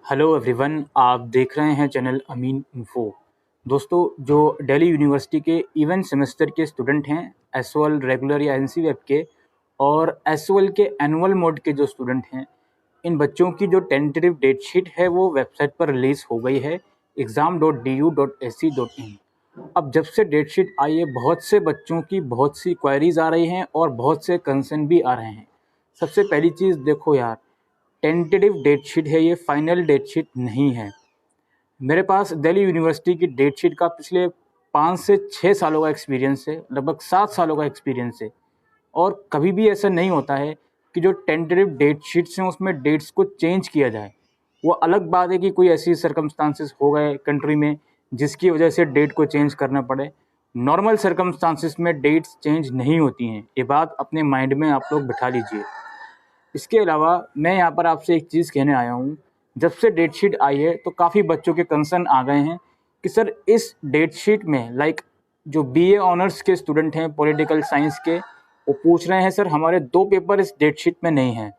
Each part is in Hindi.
हेलो एवरीवन, आप देख रहे हैं चैनल अमीन इन्फो। दोस्तों, जो दिल्ली यूनिवर्सिटी के इवेंट सेमेस्टर के स्टूडेंट हैं, एसओएल रेगुलर या एनसी वेब के और एसओएल के एनुअल मोड के जो स्टूडेंट हैं, इन बच्चों की जो टेंटेटिव डेट शीट है वो वेबसाइट पर रिलीज़ हो गई है exam.du.ac.in। अब जब से डेट शीट आई है, बहुत से बच्चों की बहुत सी क्वेरीज आ रही हैं और बहुत से कंसर्न भी आ रहे हैं। सबसे पहली चीज़ देखो यार, टेंटेटिव डेट शीट है, ये फाइनल डेट शीट नहीं है। मेरे पास दिल्ली यूनिवर्सिटी की डेट शीट का पिछले 5 से 6 सालों का एक्सपीरियंस है, लगभग 7 सालों का एक्सपीरियंस है। और कभी भी ऐसा नहीं होता है कि जो टेंटेटिव डेट शीट्स हैं उसमें डेट्स को चेंज किया जाए। वो अलग बात है कि कोई ऐसी सर्कमस्टांसिस हो गए कंट्री में जिसकी वजह से डेट को चेंज करना पड़े। नॉर्मल सर्कमस्टांसिस में डेट्स चेंज नहीं होती हैं, ये बात अपने माइंड में आप लोग बिठा लीजिए। इसके अलावा मैं यहाँ पर आपसे एक चीज़ कहने आया हूँ। जब से डेट शीट आई है तो काफ़ी बच्चों के कंसर्न आ गए हैं कि सर इस डेट शीट में जो बीए ऑनर्स के स्टूडेंट हैं पॉलिटिकल साइंस के, वो पूछ रहे हैं सर हमारे 2 पेपर इस डेट शीट में नहीं हैं।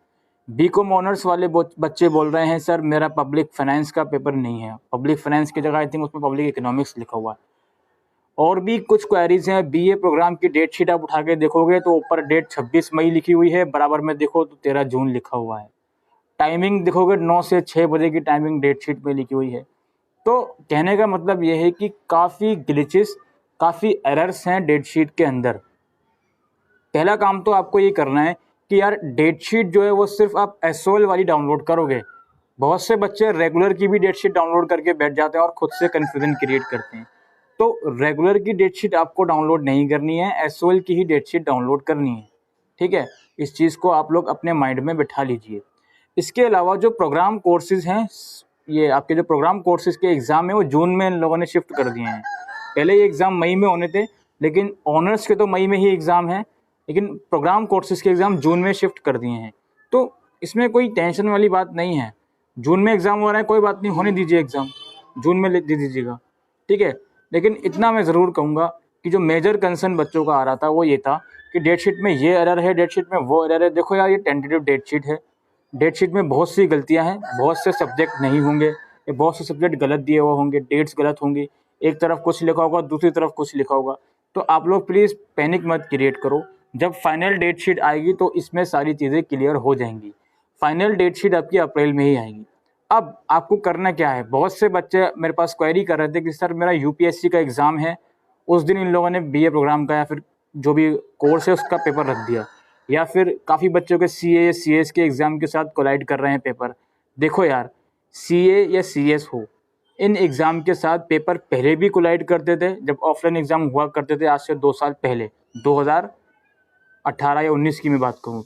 बीकॉम ऑनर्स वाले बच्चे बोल रहे हैं सर मेरा पब्लिक फाइनेंस का पेपर नहीं है, पब्लिक फाइनेंस की जगह आई थिंक उसमें पब्लिक इकोनॉमिक्स लिखा हुआ है। और भी कुछ क्वेरीज हैं। बीए प्रोग्राम की डेट शीट आप उठा के देखोगे तो ऊपर डेट 26 मई लिखी हुई है, बराबर में देखो तो 13 जून लिखा हुआ है। टाइमिंग देखोगे 9 से 6 बजे की टाइमिंग डेट शीट में लिखी हुई है। तो कहने का मतलब ये है कि काफ़ी ग्लिचेस, काफ़ी एरर्स हैं डेट शीट के अंदर। पहला काम तो आपको ये करना है कि यार डेट शीट जो है वो सिर्फ आप एसओएल वाली डाउनलोड करोगे। बहुत से बच्चे रेगुलर की भी डेट शीट डाउनलोड करके बैठ जाते हैं और खुद से कन्फ्यूजन क्रिएट करते हैं। तो रेगुलर की डेट शीट आपको डाउनलोड नहीं करनी है, एसओएल की ही डेट शीट डाउनलोड करनी है। ठीक है, इस चीज़ को आप लोग अपने माइंड में बिठा लीजिए। इसके अलावा जो प्रोग्राम कोर्सेज हैं, ये आपके जो प्रोग्राम कोर्सेज के एग्ज़ाम है वो जून में इन लोगों ने शिफ्ट कर दिए हैं। पहले ये एग्ज़ाम मई में होने थे, लेकिन ऑनर्स के तो मई में ही एग्ज़ाम है, लेकिन प्रोग्राम कोर्सेज के एग्ज़ाम जून में शिफ्ट कर दिए हैं। तो इसमें कोई टेंशन वाली बात नहीं है। जून में एग्ज़ाम हो रहा है, कोई बात नहीं, होने दीजिए एग्ज़ाम, जून में दे दीजिएगा। ठीक है, लेकिन इतना मैं ज़रूर कहूँगा कि जो मेजर कंसर्न बच्चों का आ रहा था वो ये था कि डेट शीट में ये एरर है, डेट शीट में वो एरर है। देखो यार, ये टेंटेटिव डेट शीट है, डेट शीट में बहुत सी गलतियां हैं, बहुत से सब्जेक्ट नहीं होंगे, ये बहुत से सब्जेक्ट गलत दिए हुए होंगे, डेट्स गलत होंगी, एक तरफ कुछ लिखा होगा दूसरी तरफ कुछ लिखा होगा। तो आप लोग प्लीज़ पैनिक मत क्रिएट करो। जब फाइनल डेट शीट आएगी तो इसमें सारी चीज़ें क्लियर हो जाएंगी। फाइनल डेट शीट आपकी अप्रैल में ही आएगी। अब आपको करना क्या है, बहुत से बच्चे मेरे पास क्वेरी कर रहे थे कि सर मेरा यूपीएससी का एग्ज़ाम है, उस दिन इन लोगों ने बीए प्रोग्राम का या फिर जो भी कोर्स है उसका पेपर रख दिया, या फिर काफ़ी बच्चों के सीए या सीएस के एग्ज़ाम के साथ कोलाइड कर रहे हैं पेपर। देखो यार, सीए या सीएस हो, इन एग्ज़ाम के साथ पेपर पहले भी कोलाइड करते थे जब ऑफलाइन एग्ज़ाम हुआ करते थे, आज से 2 साल पहले, 2018 या 19 की मैं बात करूँ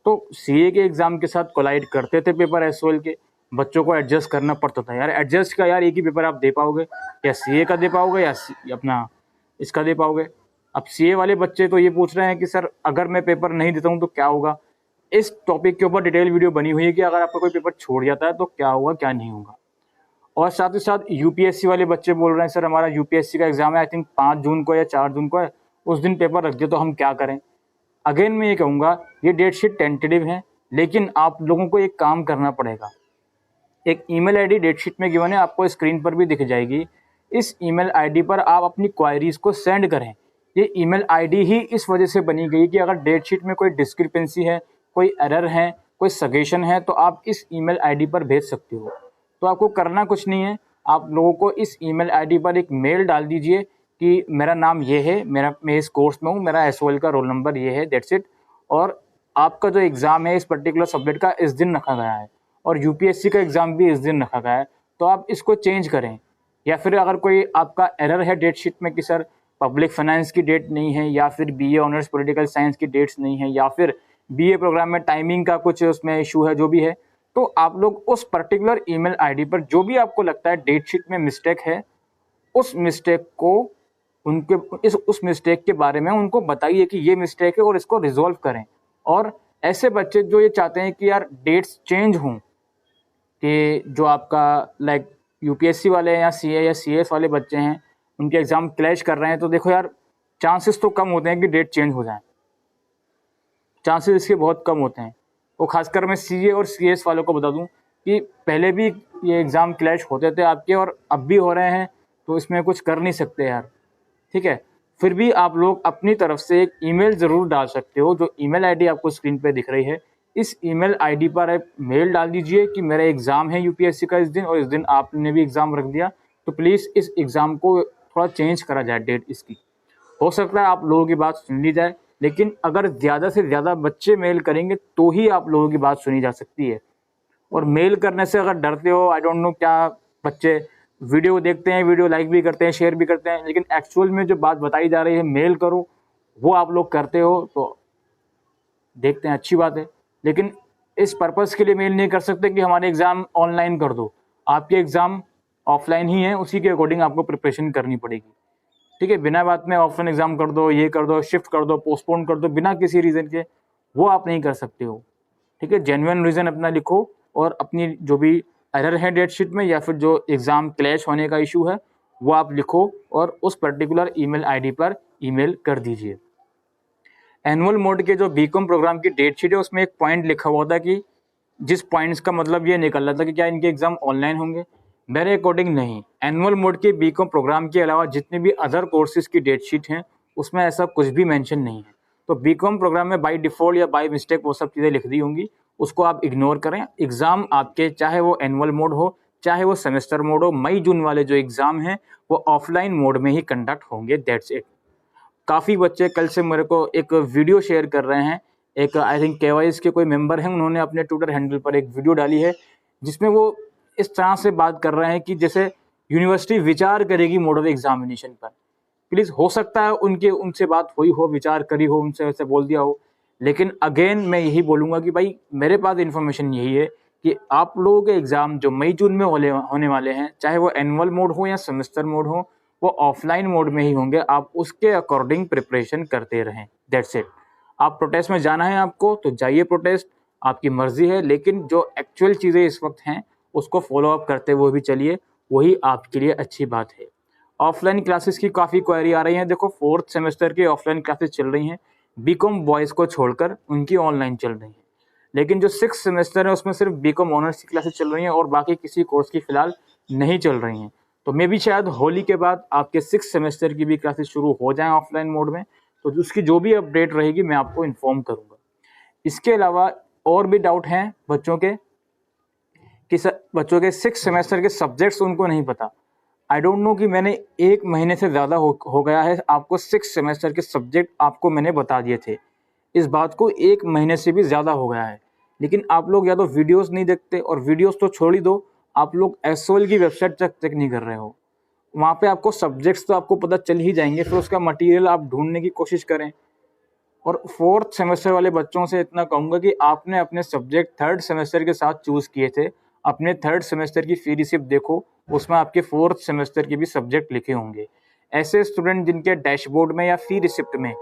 तो सीए के एग्ज़ाम के साथ कोलाइड करते थे पेपर एसओएल के। बच्चों को एडजस्ट करना पड़ता था यार, एडजस्ट का यार एक ही पेपर आप दे पाओगे, या सीए का दे पाओगे या अपना इसका दे पाओगे। अब सीए वाले बच्चे तो ये पूछ रहे हैं कि सर अगर मैं पेपर नहीं देता हूँ तो क्या होगा। इस टॉपिक के ऊपर डिटेल वीडियो बनी हुई है कि अगर आपका कोई पेपर छोड़ जाता है तो क्या होगा क्या नहीं होगा। और साथ ही साथ यूपीएससी वाले बच्चे बोल रहे हैं सर हमारा यूपीएससी का एग्ज़ाम है, आई थिंक 5 जून को या 4 जून को है, उस दिन पेपर रख दिया तो हम क्या करें। अगेन मैं ये कहूँगा, ये डेट शीट टेंटेटिव है, लेकिन आप लोगों को एक काम करना पड़ेगा। एक ईमेल आईडी डेट शीट में गिवन है, आपको स्क्रीन पर भी दिख जाएगी। इस ईमेल आईडी पर आप अपनी क्वायरीज को सेंड करें। ये ईमेल आईडी ही इस वजह से बनी गई कि अगर डेट शीट में कोई डिस्क्रिपेंसी है, कोई एरर है, कोई सजेशन है, तो आप इस ईमेल आईडी पर भेज सकते हो। तो आपको करना कुछ नहीं है, आप लोगों को इस ईमेल आईडी पर एक मेल डाल दीजिए कि मेरा नाम ये है, मैं इस कोर्स में हूँ, मेरा एसओएल का रोल नंबर ये है, दैट्स इट। और आपका जो एग्ज़ाम है इस पर्टिकुलर सब्जेक्ट का इस दिन रखा गया है, और यूपीएससी का एग्ज़ाम भी इस दिन रखा गया है, तो आप इसको चेंज करें। या फिर अगर कोई आपका एरर है डेट शीट में कि सर पब्लिक फाइनेंस की डेट नहीं है, या फिर बीए ऑनर्स पॉलिटिकल साइंस की डेट्स नहीं है, या फिर बीए प्रोग्राम में टाइमिंग का कुछ उसमें इशू है, जो भी है, तो आप लोग उस पर्टिकुलर ईमेल आईडी पर जो भी आपको लगता है डेट शीट में मिस्टेक है, उस मिस्टेक को उस मिस्टेक के बारे में उनको बताइए कि ये मिस्टेक है और इसको रिजॉल्व करें। और ऐसे बच्चे जो ये चाहते हैं कि यार डेट्स चेंज हों, कि जो आपका यूपीएससी वाले हैं या सीए या सीएस वाले बच्चे हैं, उनके एग्ज़ाम क्लैश कर रहे हैं, तो देखो यार चांसेस तो कम होते हैं कि डेट चेंज हो जाए, चांसेस इसके बहुत कम होते हैं। वो खासकर मैं सीए और सीएस वालों को बता दूं कि पहले भी ये एग्ज़ाम क्लैश होते थे आपके और अब भी हो रहे हैं, तो इसमें कुछ कर नहीं सकते यार, ठीक है। फिर भी आप लोग अपनी तरफ से एक ईमेल ज़रूर डाल सकते हो, जो ईमेल आईडी आपको स्क्रीन पे दिख रही है। इस ईमेल आईडी पर आप मेल डाल दीजिए कि मेरा एग्ज़ाम है यूपीएससी का इस दिन और इस दिन आपने भी एग्ज़ाम रख दिया, तो प्लीज़ इस एग्ज़ाम को थोड़ा चेंज करा जाए डेट इसकी। हो सकता है आप लोगों की बात सुन ली जाए, लेकिन अगर ज़्यादा से ज़्यादा बच्चे मेल करेंगे तो ही आप लोगों की बात सुनी जा सकती है। और मेल करने से अगर डरते हो, आई डोंट नो क्या बच्चे वीडियो देखते हैं, वीडियो लाइक भी करते हैं, शेयर भी करते हैं, लेकिन एक्चुअल में जो बात बताई जा रही है मेल करो, वो आप लोग करते हो, तो देखते हैं अच्छी बात है। लेकिन इस पर्पज़ के लिए मेल नहीं कर सकते कि हमारे एग्ज़ाम ऑनलाइन कर दो। आपके एग्ज़ाम ऑफलाइन ही हैं, उसी के अकॉर्डिंग आपको प्रिपरेशन करनी पड़ेगी, ठीक है। बिना बात में ऑफलाइन एग्ज़ाम कर दो, ये कर दो, शिफ्ट कर दो, पोस्टपोन कर दो बिना किसी रीज़न के, वो आप नहीं कर सकते हो, ठीक है। जेन्युइन रीज़न अपना लिखो और अपनी जो भी एरर है डेट शीट में या फिर जो एग्ज़ाम क्लैश होने का इशू है वो आप लिखो और उस पर्टिकुलर ईमेल आईडी पर ईमेल कर दीजिए। एनुअल मोड के जो बीकॉम प्रोग्राम की डेट शीट है उसमें एक पॉइंट लिखा हुआ था कि जिस पॉइंट्स का मतलब ये निकल रहा था कि क्या इनके एग्ज़ाम ऑनलाइन होंगे। मेरे अकॉर्डिंग नहीं, एनुअल मोड के बीकॉम प्रोग्राम के अलावा जितने भी अदर कोर्सेज की डेट शीट हैं उसमें ऐसा कुछ भी मेंशन नहीं है। तो बीकॉम प्रोग्राम में बाय डिफ़ॉल्ट या बाय मिस्टेक वो सब चीज़ें लिख दी होंगी, उसको आप इग्नोर करें। एग्ज़ाम आपके चाहे वो एनुअल मोड हो, चाहे वो सेमेस्टर मोड हो, मई जून वाले जो एग्ज़ाम हैं वो ऑफलाइन मोड में ही कंडक्ट होंगे, दैट्स इट। काफ़ी बच्चे कल से मेरे को एक वीडियो शेयर कर रहे हैं, एक आई थिंक केवाईसी के कोई मेंबर हैं, उन्होंने अपने ट्विटर हैंडल पर एक वीडियो डाली है जिसमें वो इस तरह से बात कर रहे हैं कि जैसे यूनिवर्सिटी विचार करेगी मॉडल एग्जामिनेशन पर। प्लीज़ हो सकता है उनसे बात हुई हो, विचार करी हो, उनसे वैसे बोल दिया हो, लेकिन अगेन मैं यही बोलूँगा कि भाई मेरे पास इन्फॉर्मेशन यही है कि आप लोगों के एग्ज़ाम जो मई जून में होने वाले हैं, चाहे वो एनुअल मोड हो या सेमेस्टर मोड हो, वो ऑफलाइन मोड में ही होंगे। आप उसके अकॉर्डिंग प्रिपरेशन करते रहें, दैट्स इट। आप प्रोटेस्ट में जाना है आपको तो जाइए, प्रोटेस्ट आपकी मर्जी है, लेकिन जो एक्चुअल चीज़ें इस वक्त हैं उसको फॉलो अप करते हुए भी चलिए, वही आपके लिए अच्छी बात है। ऑफलाइन क्लासेस की काफ़ी क्वेरी आ रही है। देखो 4th सेमेस्टर की ऑफलाइन क्लासेस चल रही हैं, बीकॉम बॉयज़ को छोड़कर उनकी ऑनलाइन चल रही हैं। लेकिन जो 6th सेमेस्टर है उसमें सिर्फ बीकॉम ऑनर्स की क्लासेस चल रही हैं और बाकी किसी कोर्स की फ़िलहाल नहीं चल रही हैं। तो मे भी शायद होली के बाद आपके 6th सेमेस्टर की भी क्लासेस शुरू हो जाएँ ऑफलाइन मोड में, तो उसकी जो भी अपडेट रहेगी मैं आपको इन्फॉर्म करूँगा। इसके अलावा और भी डाउट हैं बच्चों के कि बच्चों के 6th सेमेस्टर के सब्जेक्ट्स उनको नहीं पता। आई डोंट नो कि मैंने 1 महीने से ज़्यादा हो गया है, आपको 6th सेमेस्टर के सब्जेक्ट आपको मैंने बता दिए थे। इस बात को 1 महीने से भी ज़्यादा हो गया है, लेकिन आप लोग या तो वीडियोज़ नहीं देखते, और वीडियोज़ तो छोड़ ही दो, आप लोग एसओएल की वेबसाइट तक चेक नहीं कर रहे हो। वहाँ पे आपको सब्जेक्ट्स तो आपको पता चल ही जाएंगे, फिर उसका मटेरियल आप ढूंढने की कोशिश करें। और 4th सेमेस्टर वाले बच्चों से इतना कहूँगा कि आपने अपने सब्जेक्ट 3rd सेमेस्टर के साथ चूज़ किए थे, अपने 3rd सेमेस्टर की फ़ी रिसिप्ट देखो, उसमें आपके 4th सेमेस्टर के भी सब्जेक्ट लिखे होंगे। ऐसे स्टूडेंट जिनके डैशबोर्ड में या फ़ी रिसिप्ट में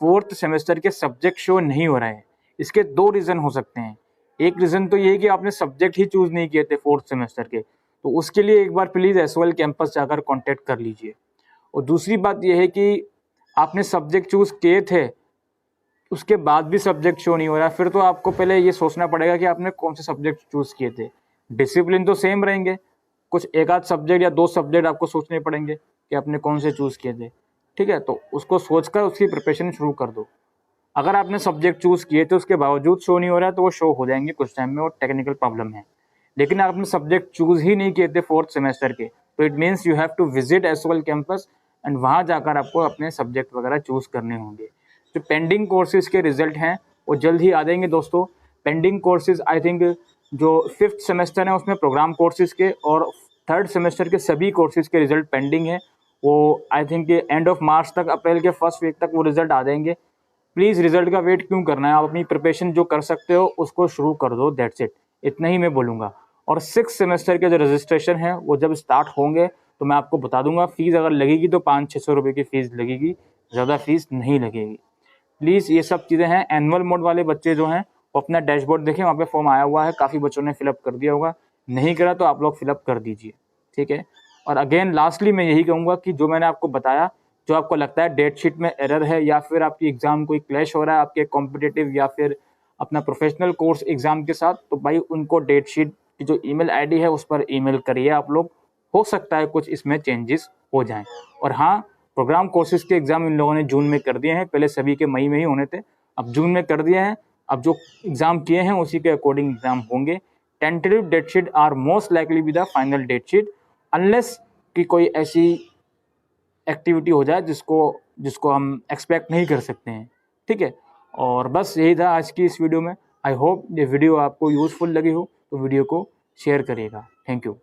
4th सेमेस्टर के सब्जेक्ट शो नहीं हो रहे हैं, इसके 2 रीज़न हो सकते हैं। एक रीज़न तो ये है कि आपने सब्जेक्ट ही चूज़ नहीं किए थे 4th सेमेस्टर के, तो उसके लिए एक बार प्लीज़ एसओएल कैंपस जाकर कॉन्टैक्ट कर लीजिए। और दूसरी बात यह है कि आपने सब्जेक्ट चूज़ किए थे, उसके बाद भी सब्जेक्ट शो नहीं हो रहा, फिर तो आपको पहले ये सोचना पड़ेगा कि आपने कौन से सब्जेक्ट चूज़ किए थे। डिसिप्लिन तो सेम रहेंगे, कुछ एक आध सब्जेक्ट या 2 सब्जेक्ट आपको सोचने पड़ेंगे कि आपने कौन से चूज़ किए थे, ठीक है। तो उसको सोचकर उसकी प्रिपरेशन शुरू कर दो। अगर आपने सब्जेक्ट चूज़ किए थे उसके बावजूद शो नहीं हो रहा है तो वो शो हो जाएंगे कुछ टाइम में, और टेक्निकल प्रॉब्लम है। लेकिन आपने सब्जेक्ट चूज़ ही नहीं किए थे 4th सेमेस्टर के, तो it means you have to visit SOL campus and वहाँ जाकर आपको अपने सब्जेक्ट वगैरह चूज़ करने होंगे। जो पेंडिंग कोर्सेज़ के रिजल्ट हैं वो जल्द ही आ जाएंगे दोस्तों। पेंडिंग कोर्सेज़ आई थिंक जो 5th सेमेस्टर है उसमें प्रोग्राम कोर्सेज़ के और 3rd सेमेस्टर के सभी कोर्सेज़ के रिजल्ट पेंडिंग है। वो I think end of March तक, अप्रैल के फर्स्ट वीक तक वो रिजल्ट आ जाएंगे। प्लीज़ रिजल्ट का वेट क्यों करना है, आप अपनी प्रिपरेशन जो कर सकते हो उसको शुरू कर दो, दैट्स इट। इतना ही मैं बोलूँगा। और 6th सेमेस्टर के जो रजिस्ट्रेशन है वो जब स्टार्ट होंगे तो मैं आपको बता दूंगा। फ़ीस अगर लगेगी तो 500-600 रुपये की फ़ीस लगेगी, ज़्यादा फीस नहीं लगेगी। प्लीज़ ये सब चीज़ें हैं। एनुअल मोड वाले बच्चे जो हैं वो अपना डैशबोर्ड देखें, वहाँ पे फॉर्म आया हुआ है, काफ़ी बच्चों ने फिलअप कर दिया होगा, नहीं करा तो आप लोग फिलअप कर दीजिए, ठीक है। और अगेन लास्टली मैं यही कहूँगा कि जो मैंने आपको बताया, जो आपको लगता है डेट शीट में एरर है या फिर आपकी एग्ज़ाम कोई क्लैश हो रहा है आपके कॉम्पिटिटिव या फिर अपना प्रोफेशनल कोर्स एग्ज़ाम के साथ, तो भाई उनको डेट शीट की जो ईमेल आईडी है उस पर ईमेल करिए आप लोग, हो सकता है कुछ इसमें चेंजेस हो जाएं। और हाँ, प्रोग्राम कोर्सेज के एग्ज़ाम इन लोगों ने जून में कर दिए हैं, पहले सभी के मई में ही होने थे, अब जून में कर दिए हैं। अब जो एग्ज़ाम किए हैं उसी के अकॉर्डिंग एग्ज़ाम होंगे। Tentative date sheet are most likely be the final date sheet, unless कि कोई ऐसी एक्टिविटी हो जाए जिसको हम एक्सपेक्ट नहीं कर सकते हैं, ठीक है। और बस यही था आज की इस वीडियो में। आई होप ये वीडियो आपको यूज़फुल लगी हो, तो वीडियो को शेयर करिएगा। Thank you.